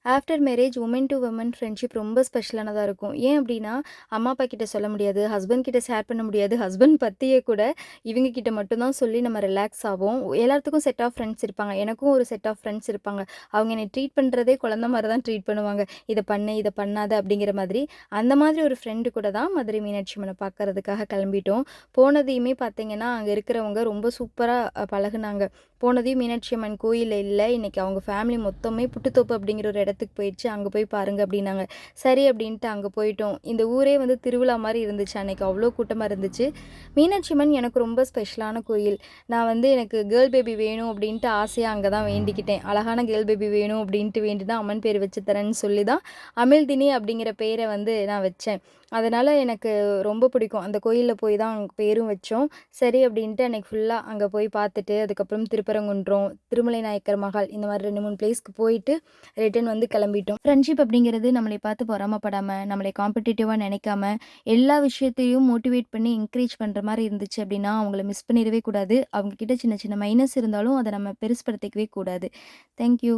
After marriage woman to woman friendship ரொம்ப ஸ்பெஷலானதா இருக்கும். ஏன் அப்டின்னா, அம்மா, அப்பா கிட்ட சொல்ல முடியாது. ஹஸ்பண்ட் கிட்ட ஷேர் பண்ண முடியாது. ஹஸ்பண்ட் பத்தியே கூட இவங்க கிட்ட மட்டும் தான் சொல்லி நம்ம ரிலாக்ஸ் ஆவோம். எல்லாத்துக்கும் செட் ஆஃப் ஃப்ரெண்ட்ஸ் இருப்பாங்க. எனக்கும் ஒரு செட் ஆஃப் ஃப்ரெண்ட்ஸ் இருப்பாங்க. அவங்க என்னை ட்ரீட் பண்ணுறதே குழந்த மாரி தான் ட்ரீட் பண்ணுவாங்க. இத பண்ணு, இத பண்ணாத அப்படிங்கிற மாதிரி. அந்த மாதிரி ஒரு ஃப்ரெண்டு கூட தான் மதுரை மீனாட்சி அம்மன பார்க்கறதுக்காக கிளம்பிட்டோம். போனதையுமே பார்த்தீங்கன்னா, அங்க இருக்கிறவங்க ரொம்ப சூப்பரா பழகுனாங்க. போனதையும் மீனாட்சி அம்மன் கோயில்ல இல்ல. இன்னைக்கு அவங்க ஃபேமிலி மொத்தமே புட்டுத்தோப்பு அப்படிங்கிற ஒரு இடத்துக்கு போயிடுச்சு. அங்க போய் பாருங்க அப்படின்னாங்க. சரி அப்படின்ட்டு அங்க போயிட்டோம். இந்த ஊரே வந்து திருவிழா மாரி இருந்துச்சு. அன்னைக்கு அவ்ளோ கூட்டமா இருந்துச்சு. மீனாட்சி அம்மன் எனக்கு ரொம்ப ஸ்பெஷலான கோயில். நான் வந்து எனக்கு கேர்ள் பேபி வேணும் அப்படின்ட்டு ஆசையா அங்க தான் வேண்டிக்கிட்டேன். அழகான கேர்ள் பேபி வேணும் அப்படின்ட்டு வேண்டிதான் அம்மன் பேர் வச்சு தரேன்னு சொல்லி தான் அமிழ்தினி அப்படிங்கிற பேர வந்து நான் வச்சேன். அதனால எனக்கு ரொம்ப பிடிக்கும். அந்த கோயில்ல போய் தான் பேரும் வச்சோம். சரி அப்படின்ட்டு அன்னைக்கு ஃபுல்லா அங்க போய் பார்த்துட்டு, அதுக்கப்புறம் திருப்பரங்குன்றம், திருமலை நாயக்கர் மஹால் இந்த மாரி 2, 3 பிளேஸ்க்கு போயிட்டு ரிட்டர்ன் வந்து கிளம்பிட்டோம். ஃப்ரெண்ட்ஷிப் அப்படிங்கிறது நம்மளை பார்த்து பொறாமப்படாம, நம்மளை காம்படிட்டிவா நினைக்காம, எல்லா விஷயத்தையும் மோட்டிவேட் பண்ணி என்கரேஜ் பண்ற மாரி இருந்துச்சு அப்படின்னா, அவங்கள மிஸ் பண்ணிறவே கூடாது. அவங்க கிட்ட சின்ன சின்ன மைனஸ் இருந்தாலும் அத நம்ம பெருசுபடுத்திக்கவே கூடாது. Thank you.